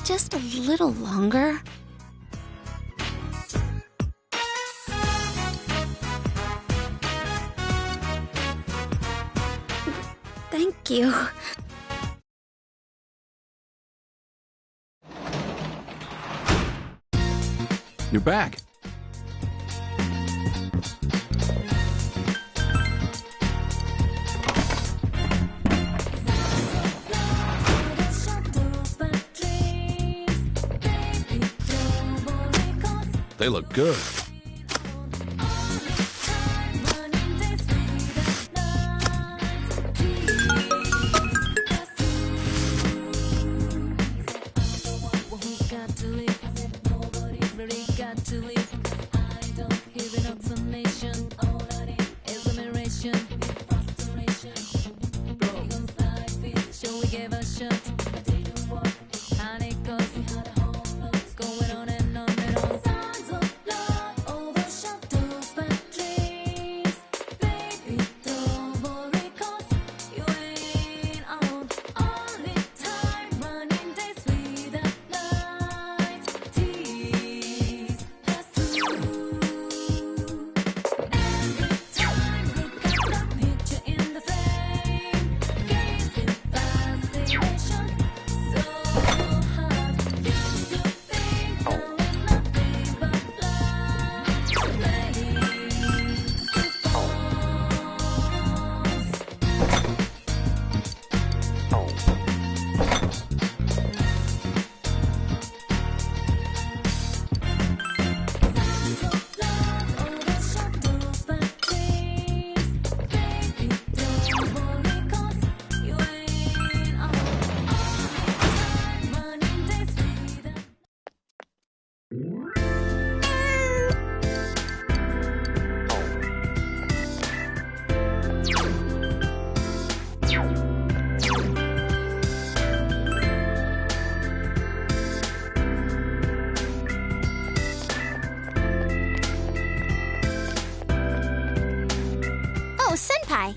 just a little longer? Thank you. You're back. They look good. Oh, Senpai.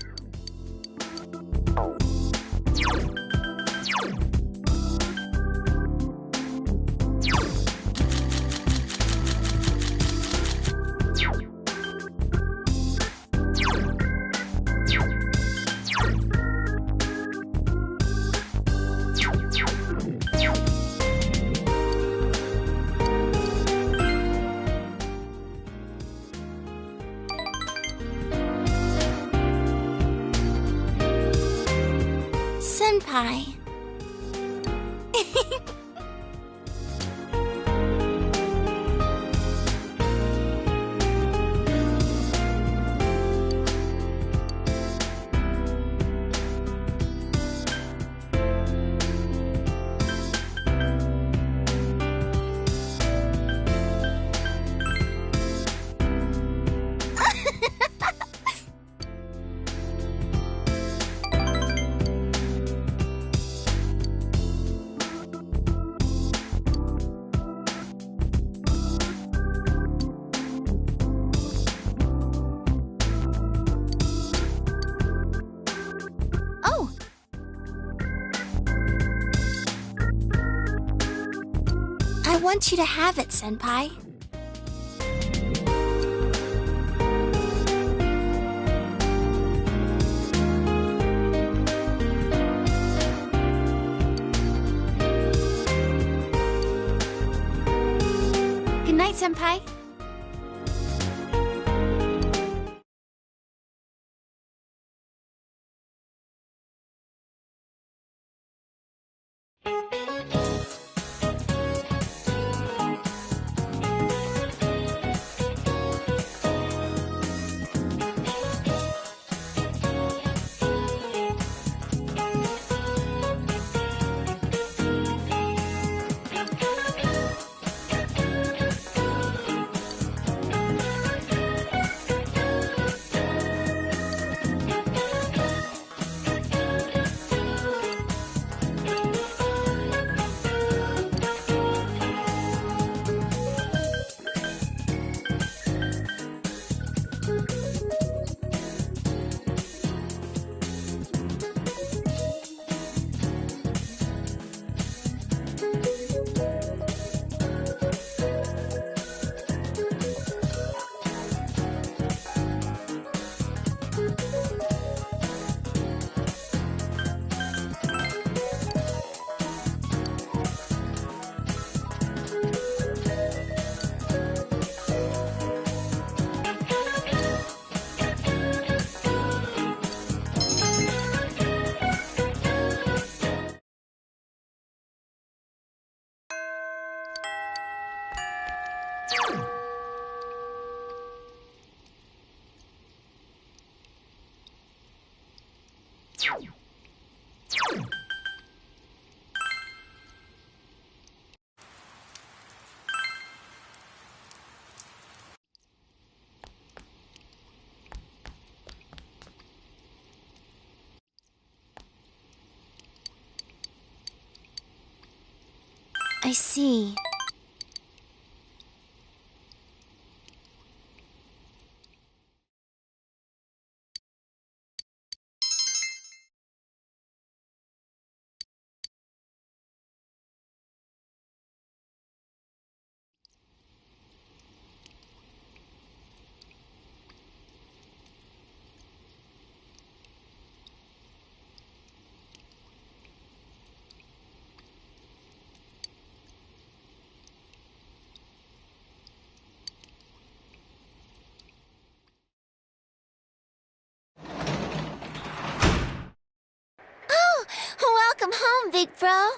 Senpai. I want you to have it, Senpai. Good night, Senpai. I see. Oh, welcome home, big bro.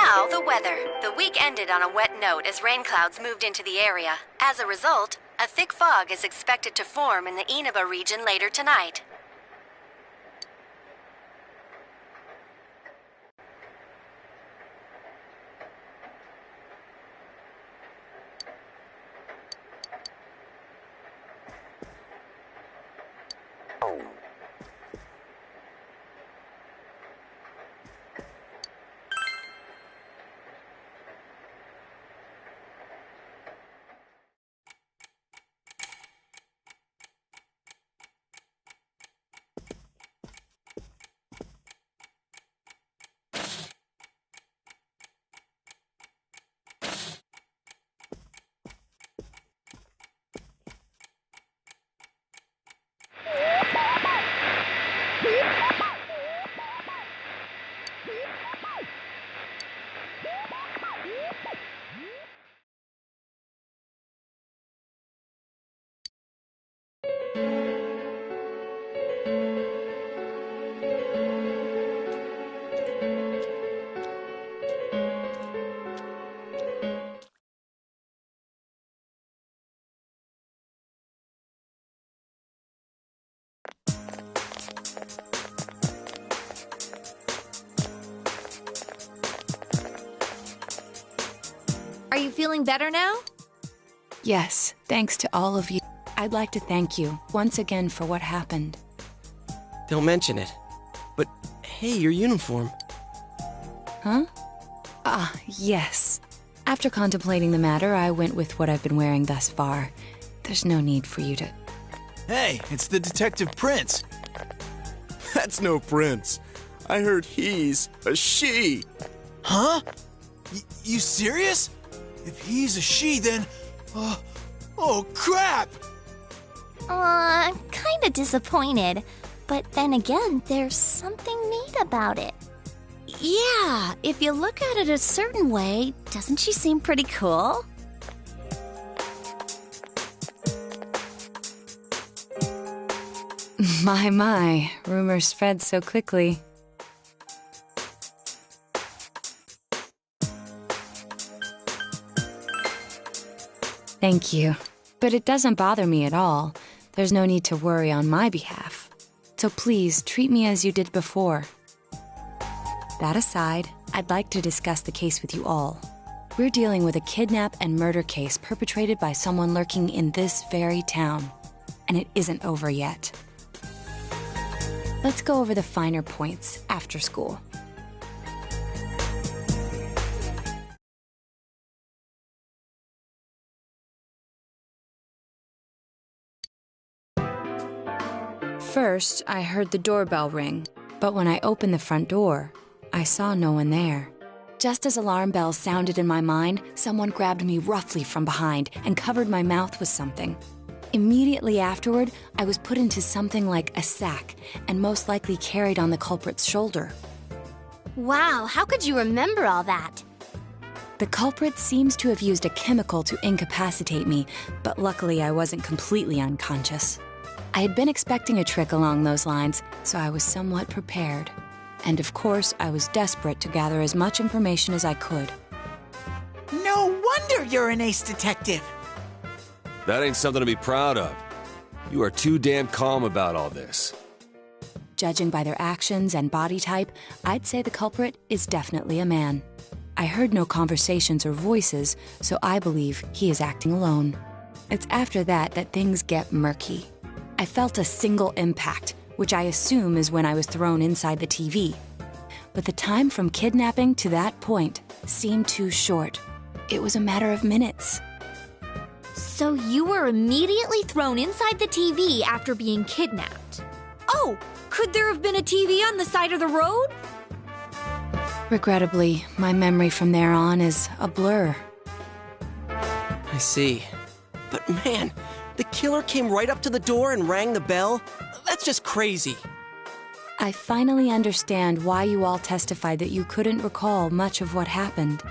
now, the weather. The week ended on a wet note as rain clouds moved into the area. As a result, a thick fog is expected to form in the Inaba region later tonight. Are you feeling better now? Yes, thanks to all of you. I'd like to thank you once again for what happened. Don't mention it. But hey, your uniform. Huh? Yes. After contemplating the matter, I went with what I've been wearing thus far. There's no need for you to... Hey, it's the Detective Prince. That's no prince. I heard he's a she. Huh? You serious? If he's a she, then... oh, crap! I'm kinda disappointed. But then again, there's something neat about it. Yeah, if you look at it a certain way, doesn't she seem pretty cool? My, rumors spread so quickly. Thank you. But it doesn't bother me at all. There's no need to worry on my behalf. So please, treat me as you did before. That aside, I'd like to discuss the case with you all. We're dealing with a kidnap and murder case perpetrated by someone lurking in this very town. And it isn't over yet. Let's go over the finer points after school. First, I heard the doorbell ring, but when I opened the front door, I saw no one there. Just as alarm bells sounded in my mind, someone grabbed me roughly from behind and covered my mouth with something. Immediately afterward, I was put into something like a sack and most likely carried on the culprit's shoulder. Wow, how could you remember all that? The culprit seems to have used a chemical to incapacitate me, but luckily I wasn't completely unconscious. I had been expecting a trick along those lines, so I was somewhat prepared. And of course, I was desperate to gather as much information as I could. No wonder you're an ace detective! That ain't something to be proud of. You are too damn calm about all this. Judging by their actions and body type, I'd say the culprit is definitely a man. I heard no conversations or voices, so I believe he is acting alone. It's after that that things get murky. I felt a single impact, which I assume is when I was thrown inside the TV. But the time from kidnapping to that point seemed too short. It was a matter of minutes. So you were immediately thrown inside the TV after being kidnapped. Oh, could there have been a TV on the side of the road? Regrettably, my memory from there on is a blur. I see. But man, the killer came right up to the door and rang the bell? That's just crazy. I finally understand why you all testified that you couldn't recall much of what happened.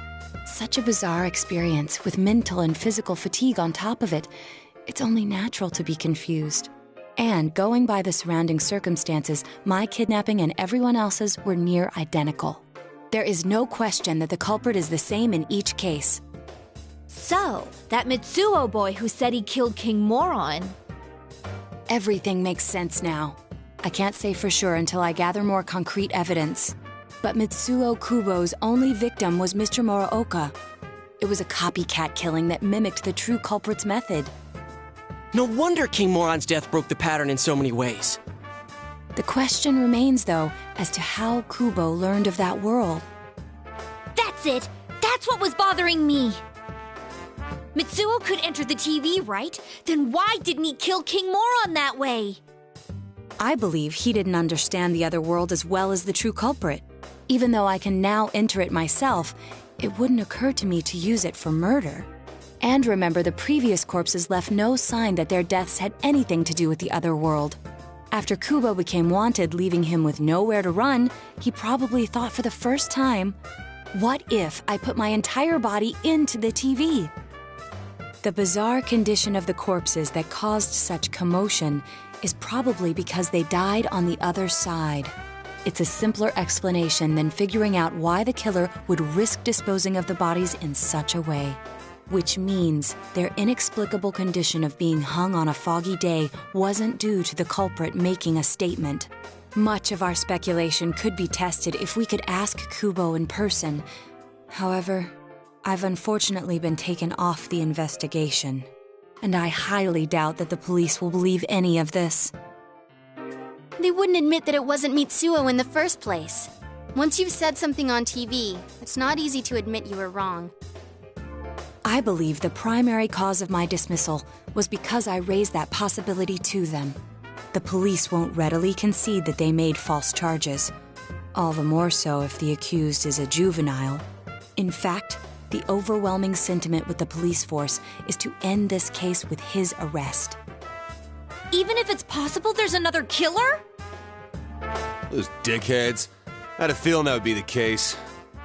Such a bizarre experience with mental and physical fatigue on top of it. It's only natural to be confused. And going by the surrounding circumstances, my kidnapping and everyone else's were near identical. There is no question that the culprit is the same in each case. So, that Mitsuo boy who said he killed King Moron. Everything makes sense now. I can't say for sure until I gather more concrete evidence. But Mitsuo Kubo's only victim was Mr. Muraoka. It was a copycat killing that mimicked the true culprit's method. No wonder King Moron's death broke the pattern in so many ways. The question remains, though, as to how Kubo learned of that world. That's it! That's what was bothering me! Mitsuo could enter the TV, right? Then why didn't he kill King Moron that way? I believe he didn't understand the other world as well as the true culprit. Even though I can now enter it myself, it wouldn't occur to me to use it for murder. And remember, the previous corpses left no sign that their deaths had anything to do with the other world. After Kubo became wanted, leaving him with nowhere to run, he probably thought for the first time, what if I put my entire body into the TV? The bizarre condition of the corpses that caused such commotion is probably because they died on the other side. It's a simpler explanation than figuring out why the killer would risk disposing of the bodies in such a way. Which means their inexplicable condition of being hung on a foggy day wasn't due to the culprit making a statement. Much of our speculation could be tested if we could ask Kubo in person. However, I've unfortunately been taken off the investigation, and I highly doubt that the police will believe any of this. They wouldn't admit that it wasn't Mitsuo in the first place. Once you've said something on TV, it's not easy to admit you were wrong. I believe the primary cause of my dismissal was because I raised that possibility to them. The police won't readily concede that they made false charges. All the more so if the accused is a juvenile. In fact, the overwhelming sentiment with the police force is to end this case with his arrest. Even if it's possible there's another killer? Those dickheads. I had a feeling that would be the case.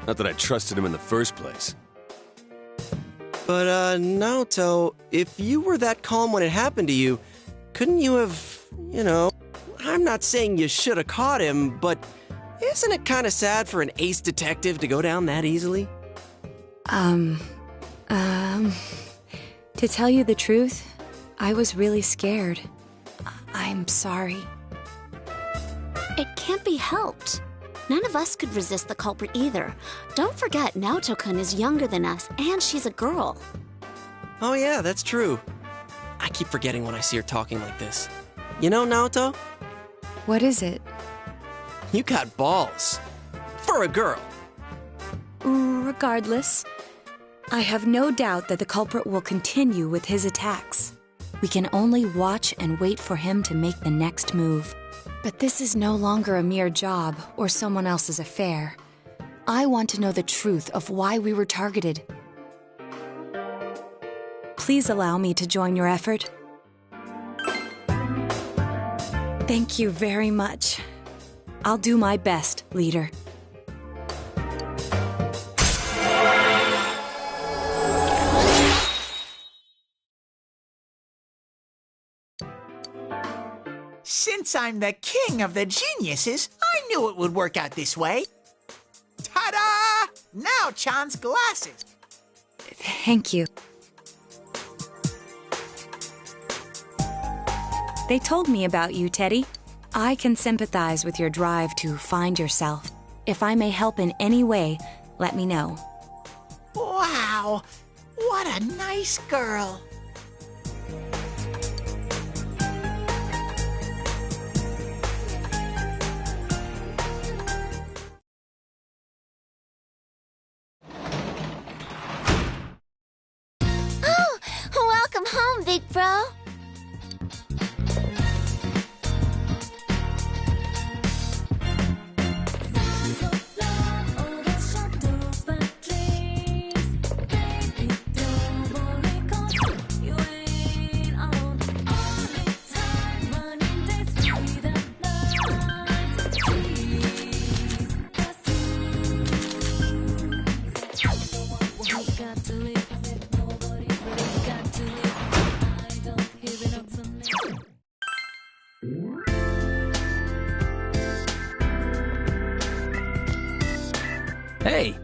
Not that I trusted him in the first place. But, Naoto, if you were that calm when it happened to you, couldn't you have, I'm not saying you should have caught him, but isn't it kind of sad for an ace detective to go down that easily? To tell you the truth, I was really scared. I'm sorry. It can't be helped. None of us could resist the culprit either. Don't forget, Naoto-kun is younger than us, and she's a girl. Oh yeah, that's true. I keep forgetting when I see her talking like this. You know, Naoto? What is it? You got balls. For a girl. Regardless, I have no doubt that the culprit will continue with his attacks. We can only watch and wait for him to make the next move. But this is no longer a mere job or someone else's affair. I want to know the truth of why we were targeted. Please allow me to join your effort. Thank you very much. I'll do my best, leader. Since I'm the king of the geniuses, I knew it would work out this way. Ta-da! Now Chan's glasses. Thank you. They told me about you, Teddy. I can sympathize with your drive to find yourself. If I may help in any way, let me know. Wow, what a nice girl. Welcome home, big bro. Hey!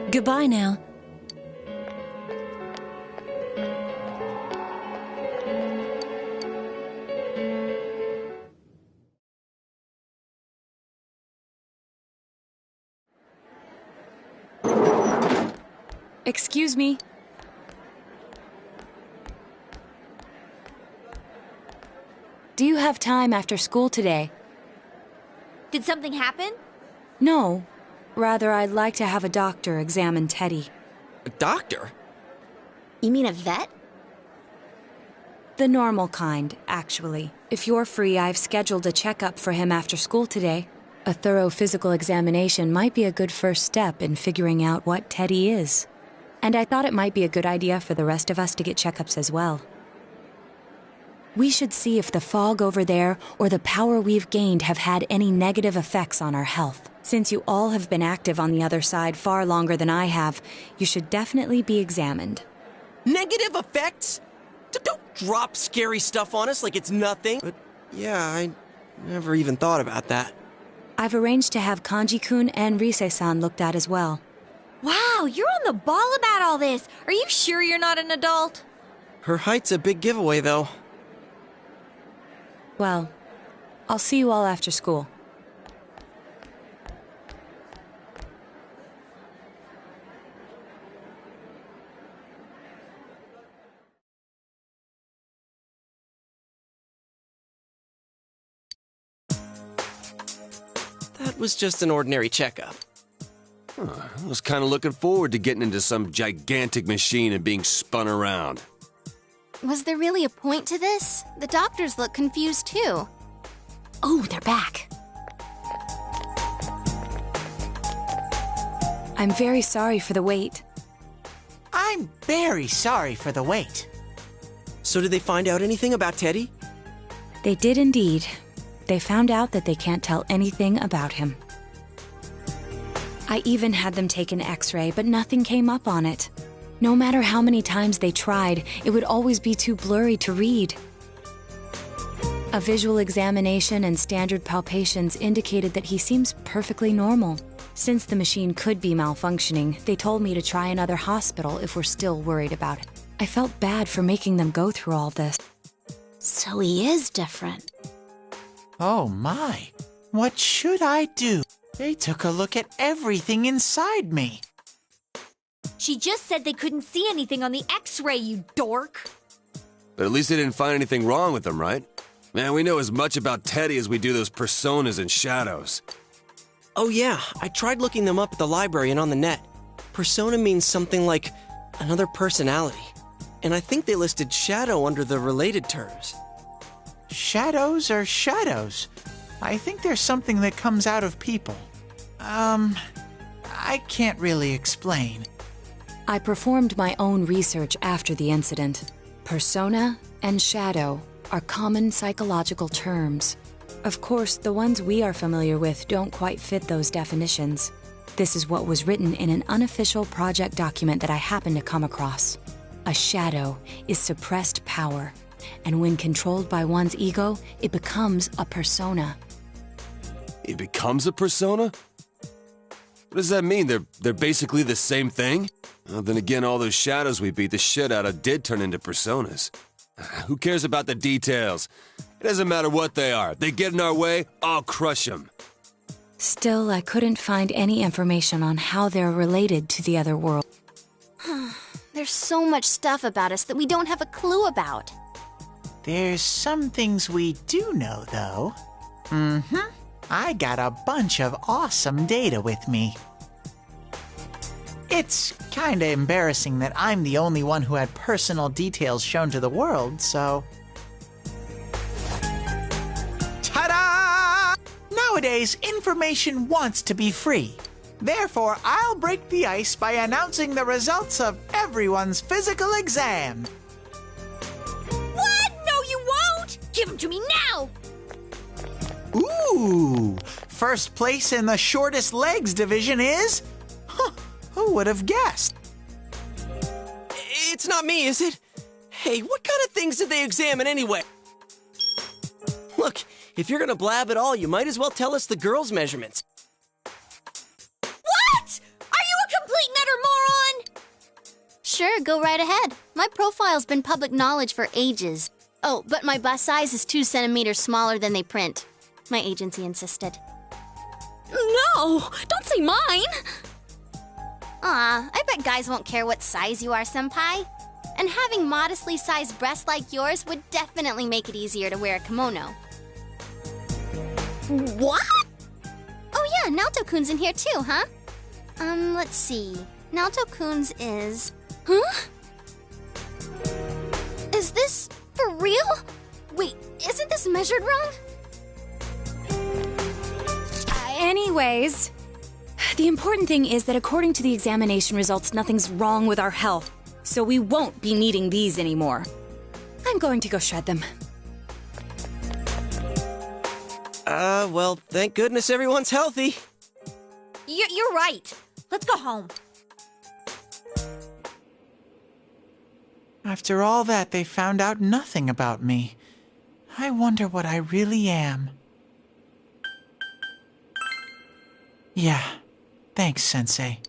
Goodbye now. Excuse me. Do you have time after school today? Did something happen? No. Rather, I'd like to have a doctor examine Teddy. A doctor? You mean a vet? The normal kind, actually. If you're free, I've scheduled a checkup for him after school today. A thorough physical examination might be a good first step in figuring out what Teddy is. And I thought it might be a good idea for the rest of us to get checkups as well. We should see if the fog over there or the power we've gained have had any negative effects on our health. Since you all have been active on the other side far longer than I have, you should definitely be examined. Negative effects? Don't drop scary stuff on us like it's nothing. But yeah, I never even thought about that. I've arranged to have Kanji-kun and Rise-san looked at as well. Wow, you're on the ball about all this. Are you sure you're not an adult? Her height's a big giveaway, though. Well, I'll see you all after school. That was just an ordinary checkup. I was kind of looking forward to getting into some gigantic machine and being spun around. Was there really a point to this? The doctors look confused too. Oh, they're back. I'm very sorry for the wait. I'm very sorry for the wait. So did they find out anything about Teddy? They did indeed. They found out that they can't tell anything about him. I even had them take an X-ray, but nothing came up on it. No matter how many times they tried, it would always be too blurry to read. A visual examination and standard palpations indicated that he seems perfectly normal. Since the machine could be malfunctioning, they told me to try another hospital if we're still worried about it. I felt bad for making them go through all this. So he is different. Oh my, what should I do? They took a look at everything inside me. She just said they couldn't see anything on the X-ray, you dork. But at least they didn't find anything wrong with him, right? Man, we know as much about Teddy as we do those personas and shadows. Oh yeah, I tried looking them up at the library and on the net. Persona means something like another personality. And I think they listed shadow under the related terms. Shadows are shadows. I think there's something that comes out of people. I can't really explain. I performed my own research after the incident. Persona and shadow are common psychological terms. Of course, the ones we are familiar with don't quite fit those definitions. This is what was written in an unofficial project document that I happened to come across. A shadow is suppressed power, and when controlled by one's ego, it becomes a persona. It becomes a persona? What does that mean? They're basically the same thing? Well, then again, all those shadows we beat the shit out of did turn into personas. Who cares about the details? It doesn't matter what they are. They get in our way, I'll crush them. Still, I couldn't find any information on how they're related to the other world. There's so much stuff about us that we don't have a clue about. There's some things we do know, though. I got a bunch of awesome data with me. It's kinda embarrassing that I'm the only one who had personal details shown to the world, so... Ta-da! Nowadays, information wants to be free. Therefore, I'll break the ice by announcing the results of everyone's physical exam. What? No, you won't! Give them to me now! Ooh! First place in the shortest legs division is... Huh, who would have guessed? It's not me, is it? Hey, what kind of things did they examine anyway? Look, if you're gonna blab at all, you might as well tell us the girls' measurements. What? Are you a complete and utter moron? Sure, go right ahead. My profile's been public knowledge for ages. Oh, but my bust size is 2 centimeters smaller than they print. My agency insisted. No! Don't say mine! Aw, I bet guys won't care what size you are, senpai. And having modestly sized breasts like yours would definitely make it easier to wear a kimono. What? Oh yeah, Naoto-kun's in here too, huh? Let's see. Naoto-kun's is... Huh? Is this for real? Wait, isn't this measured wrong? Anyways, the important thing is that according to the examination results, nothing's wrong with our health, so we won't be needing these anymore. I'm going to go shred them. Well, thank goodness everyone's healthy. You're right. Let's go home. After all that, they found out nothing about me. I wonder what I really am. Yeah, thanks, Sensei.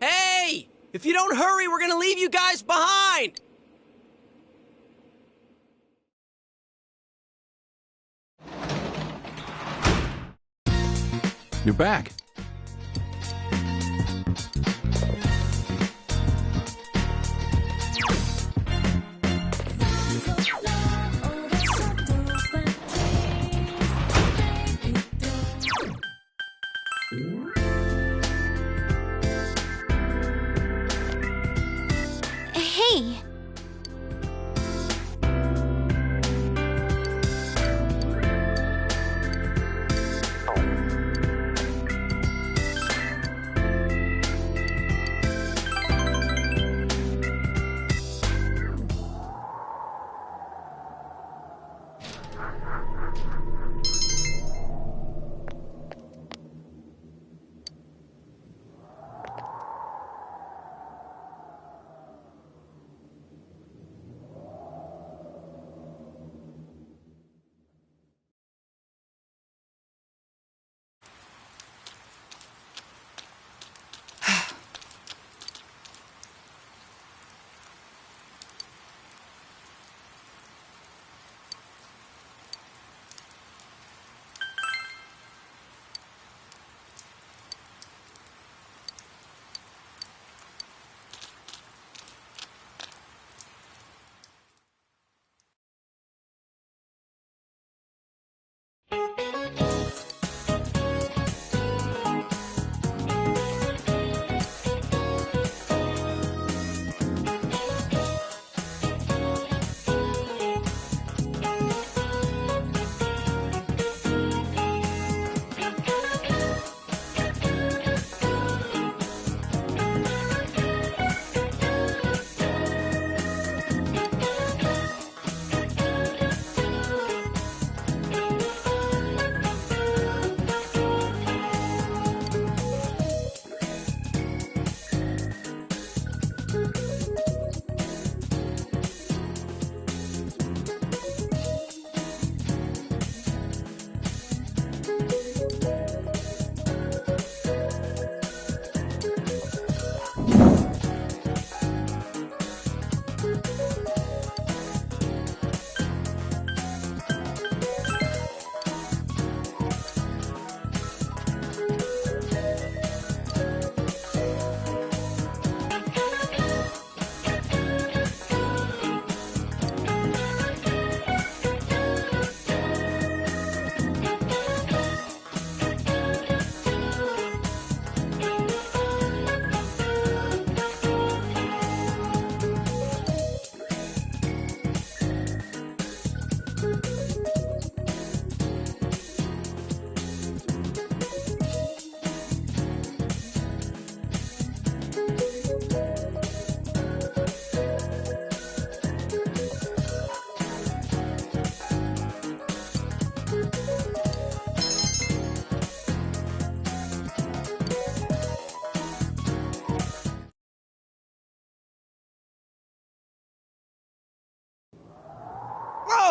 Hey! If you don't hurry, we're gonna leave you guys behind! You're back. Hey!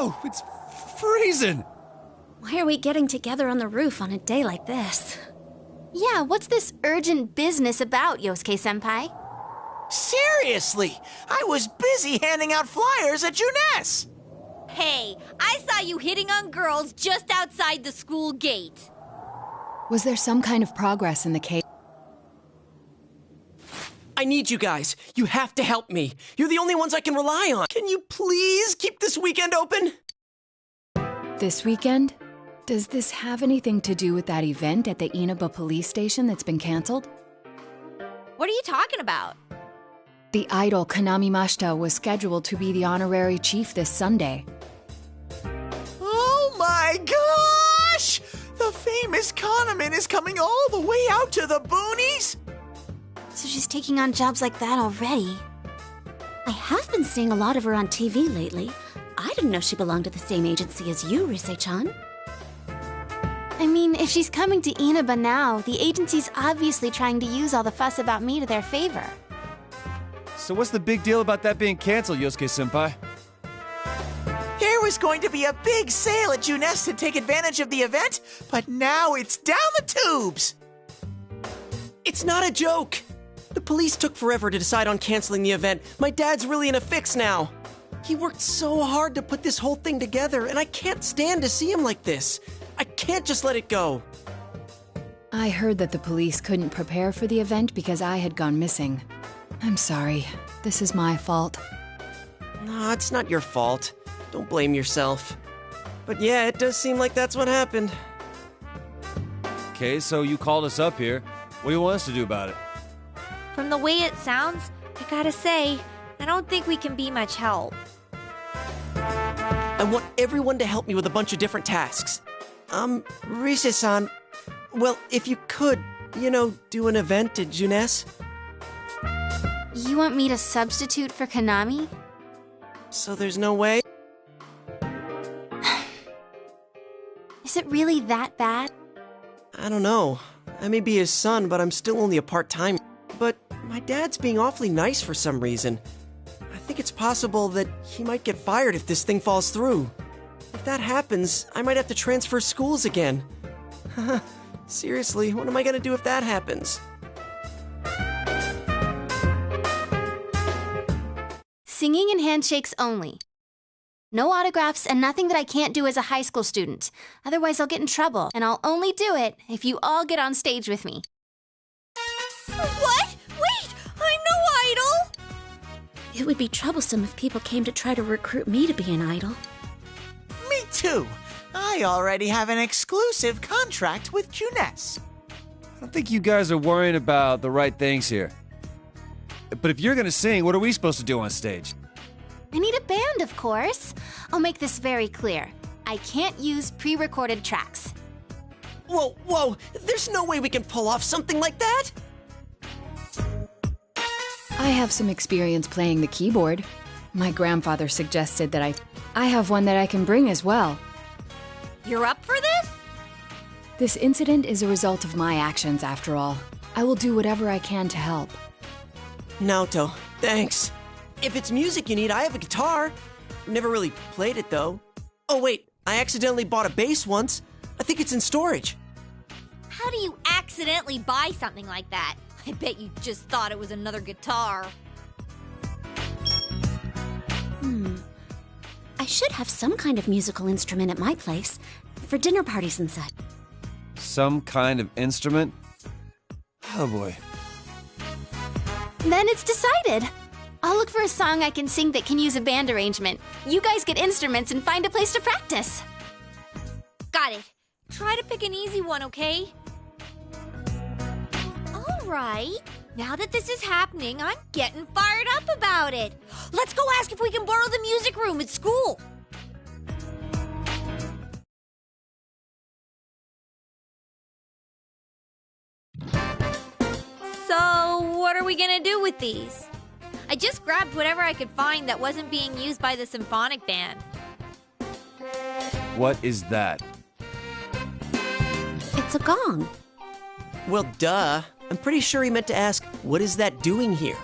Whoa, it's freezing! Why are we getting together on the roof on a day like this? Yeah, what's this urgent business about, Yosuke-senpai? Seriously, I was busy handing out flyers at Juness. Hey, I saw you hitting on girls just outside the school gate. Was there some kind of progress in the case? I need you guys. You have to help me. You're the only ones I can rely on. Can you please keep this weekend open? This weekend? Does this have anything to do with that event at the Inaba police station that's been canceled? What are you talking about? The idol Kanami Mashita was scheduled to be the honorary chief this Sunday. Oh my gosh! The famous Kahneman is coming all the way out to the boonies? So she's taking on jobs like that already. I have been seeing a lot of her on TV lately. I didn't know she belonged to the same agency as you, Rise-chan. I mean, if she's coming to Inaba now, the agency's obviously trying to use all the fuss about me to their favor. So what's the big deal about that being canceled, Yosuke-senpai? There was going to be a big sale at Juness to take advantage of the event, but now it's down the tubes. It's not a joke. The police took forever to decide on canceling the event. My dad's really in a fix now. He worked so hard to put this whole thing together, and I can't stand to see him like this. I can't just let it go. I heard that the police couldn't prepare for the event because I had gone missing. I'm sorry. This is my fault. No, it's not your fault. Don't blame yourself. But yeah, it does seem like that's what happened. Okay, so you called us up here. What do you want us to do about it? From the way it sounds, I gotta say, I don't think we can be much help. I want everyone to help me with a bunch of different tasks. Rise-san, well, if you could, do an event at Juness. You want me to substitute for Kanami? So there's no way? Is it really that bad? I don't know. I may be his son, but I'm still only a part-time. But my dad's being awfully nice for some reason. I think it's possible that he might get fired if this thing falls through. If that happens, I might have to transfer schools again. Seriously, what am I gonna do if that happens? Singing and handshakes only. No autographs and nothing that I can't do as a high school student. Otherwise, I'll get in trouble, and I'll only do it if you all get on stage with me. What? Wait! I'm no idol! It would be troublesome if people came to try to recruit me to be an idol. Me too. I already have an exclusive contract with Juness. I don't think you guys are worrying about the right things here. But if you're gonna sing, what are we supposed to do on stage? I need a band, of course. I'll make this very clear. I can't use pre-recorded tracks. Whoa, there's no way we can pull off something like that! I have some experience playing the keyboard. My grandfather suggested that I have one that I can bring as well. You're up for this? This incident is a result of my actions, after all. I will do whatever I can to help. Naoto, thanks. If it's music you need, I have a guitar. Never really played it, though. Oh, wait, I accidentally bought a bass once. I think it's in storage. How do you accidentally buy something like that? I bet you just thought it was another guitar. I should have some kind of musical instrument at my place for dinner parties and such. Some kind of instrument? Oh boy. Then it's decided. I'll look for a song I can sing that can use a band arrangement. You guys get instruments and find a place to practice. Got it. Try to pick an easy one, okay? All right. Now that this is happening, I'm getting fired up about it. Let's go ask if we can borrow the music room at school. So, what are we gonna do with these? I just grabbed whatever I could find that wasn't being used by the symphonic band. What is that? It's a gong. Well, duh. I'm pretty sure he meant to ask, what is that doing here?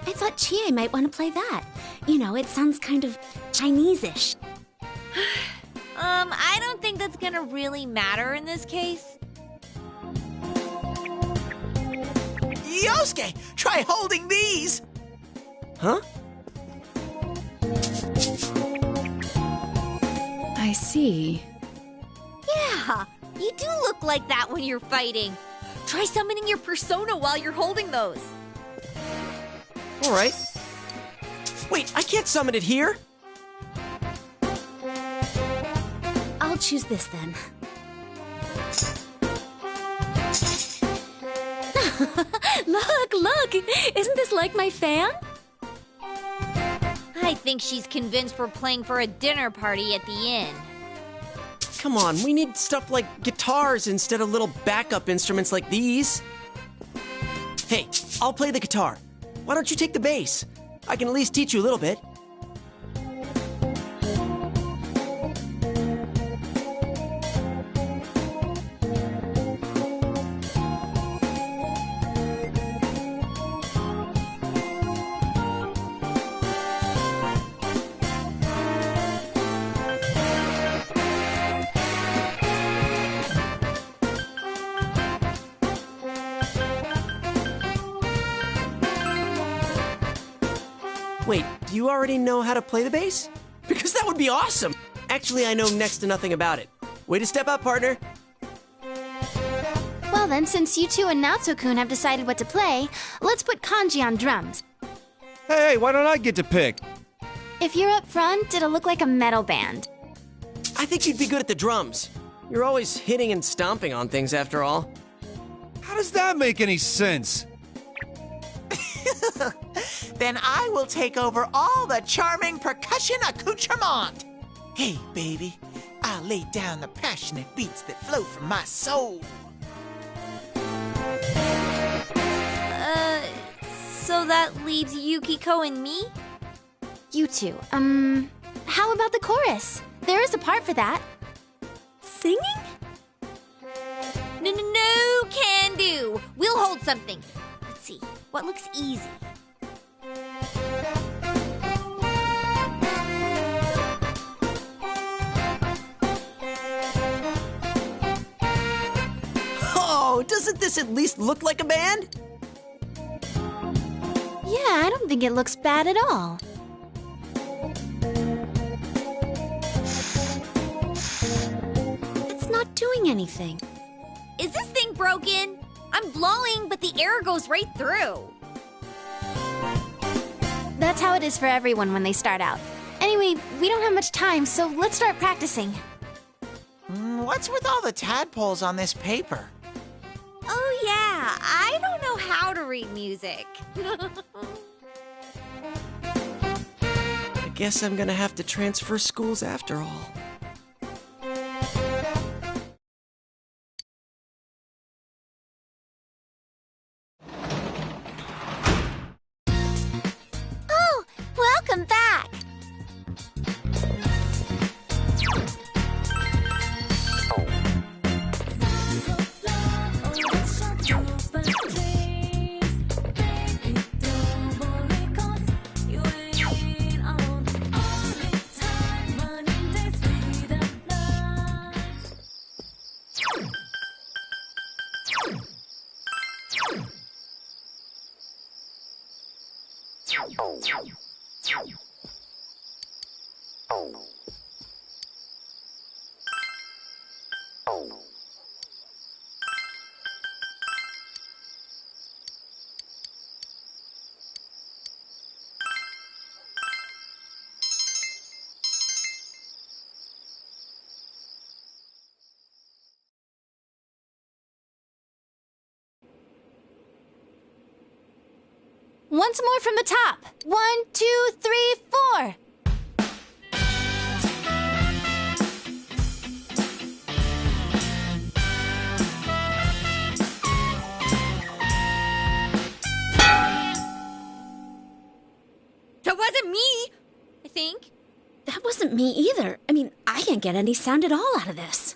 I thought Chie might want to play that. You know, it sounds kind of Chinese-ish. I don't think that's gonna really matter in this case. Yosuke, try holding these! Huh? I see. Yeah, you do look like that when you're fighting. Try summoning your persona while you're holding those. All right. Wait, I can't summon it here. I'll choose this then. Look! Isn't this like my fan? I think she's convinced we're playing for a dinner party at the inn. Come on, we need stuff like guitars instead of little backup instruments like these. Hey, I'll play the guitar. Why don't you take the bass? I can at least teach you a little bit. Wait, do you already know how to play the bass? Because that would be awesome! Actually, I know next to nothing about it. Way to step up, partner. Well then, since you two and Natsu-kun have decided what to play, let's put Kanji on drums. Hey, why don't I get to pick? If you're up front, it'll look like a metal band. I think you'd be good at the drums. You're always hitting and stomping on things after all. How does that make any sense? Then I will take over all the charming percussion accoutrement. Hey, baby, I'll lay down the passionate beats that flow from my soul. So that leaves Yukiko and me? You two, how about the chorus? There is a part for that. Singing? No, can do. We'll hold something. Let's see, what looks easy? Oh, doesn't this at least look like a band? Yeah, I don't think it looks bad at all. It's not doing anything. Is this thing broken? I'm blowing, but the air goes right through. That's how it is for everyone when they start out. Anyway, we don't have much time, so let's start practicing. What's with all the tadpoles on this paper? Oh yeah, I don't know how to read music. I guess I'm gonna have to transfer schools after all. Oh, welcome back. Once more from the top. 1, 2, 3, 4. That wasn't me, I think. That wasn't me either. I mean, I can't get any sound at all out of this.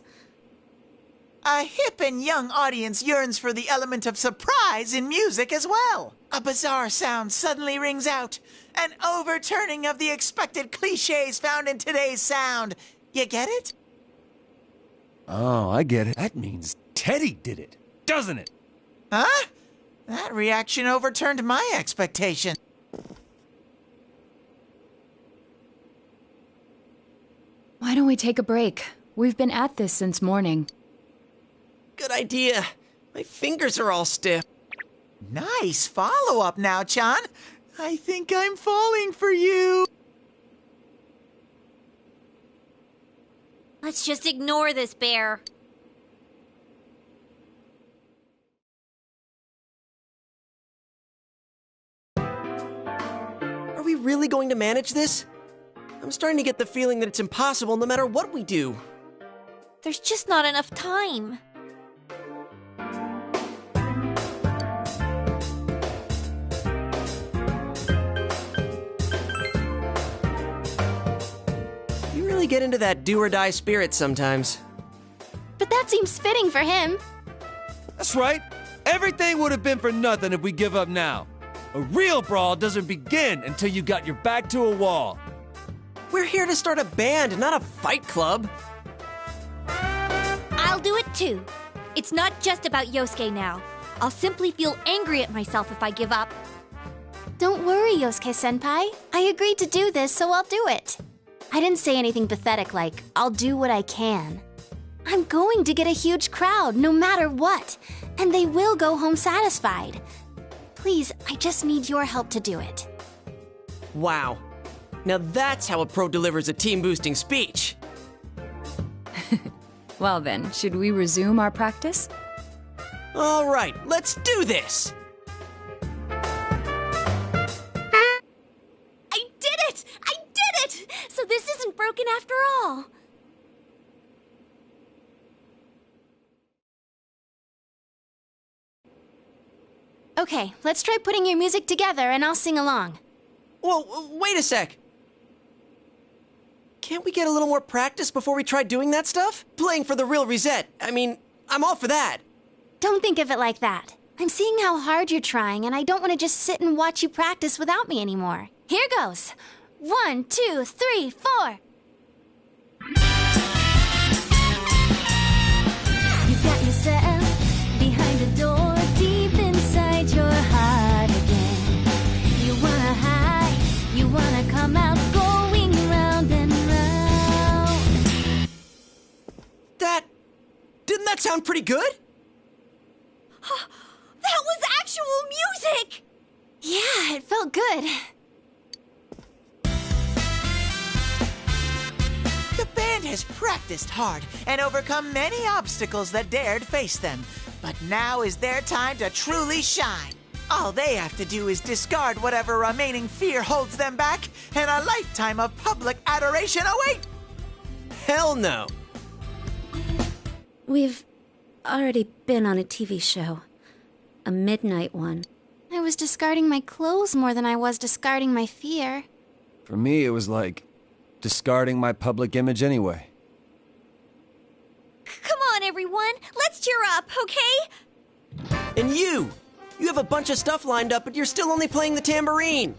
A hip and young audience yearns for the element of surprise in music as well. A bizarre sound suddenly rings out, an overturning of the expected cliches found in today's sound. You get it? Oh, I get it. That means Teddy did it, doesn't it? Huh? That reaction overturned my expectation. Why don't we take a break? We've been at this since morning. Good idea. My fingers are all stiff. Nice follow-up now, Chan. I think I'm falling for you. Let's just ignore this bear. Are we really going to manage this? I'm starting to get the feeling that it's impossible no matter what we do. There's just not enough time. You really get into that do-or-die spirit sometimes. But that seems fitting for him. That's right. Everything would have been for nothing if we give up now. A real brawl doesn't begin until you got your back to a wall. We're here to start a band, not a fight club. I'll do it too. It's not just about Yosuke now. I'll simply feel angry at myself if I give up. Don't worry, Yosuke-senpai. I agreed to do this, so I'll do it. I didn't say anything pathetic like, I'll do what I can. I'm going to get a huge crowd, no matter what, and they will go home satisfied. Please, I just need your help to do it. Wow. Now that's how a pro delivers a team-boosting speech. Well then, should we resume our practice? All right, let's do this! I did it! I did it! So this isn't broken after all. Okay, let's try putting your music together and I'll sing along. Whoa, wait a sec. Can't we get a little more practice before we try doing that stuff? Playing for the real Reset. I mean, I'm all for that. Don't think of it like that. I'm seeing how hard you're trying, and I don't want to just sit and watch you practice without me anymore. Here goes. 1, 2, 3, 4. You got yourself behind a door deep inside your heart again. You wanna hide, you wanna come out, going round and round. Didn't that sound pretty good? That was actual music! Yeah, it felt good. The band has practiced hard and overcome many obstacles that dared face them. But now is their time to truly shine. All they have to do is discard whatever remaining fear holds them back, and a lifetime of public adoration await. Hell no. We've already been on a TV show. A midnight one. I was discarding my clothes more than I was discarding my fear. For me, it was like discarding my public image anyway. Come on, everyone. Let's cheer up, okay? And you have a bunch of stuff lined up, but you're still only playing the tambourine.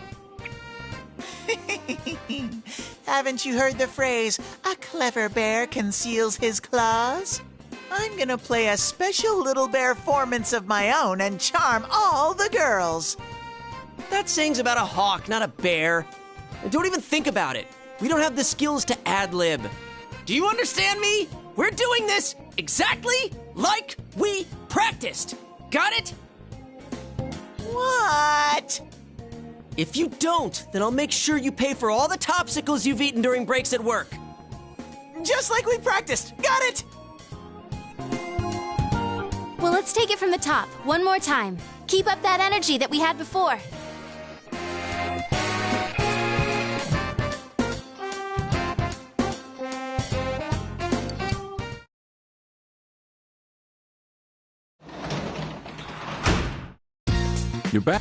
Haven't you heard the phrase, a clever bear conceals his claws? I'm gonna play a special little bear performance of my own and charm all the girls. That saying's about a hawk, not a bear. And don't even think about it. We don't have the skills to ad-lib. Do you understand me? We're doing this exactly like we practiced. Got it? What? If you don't, then I'll make sure you pay for all the topsicles you've eaten during breaks at work. Just like we practiced. Got it? Well, let's take it from the top, one more time. Keep up that energy that we had before. You're back.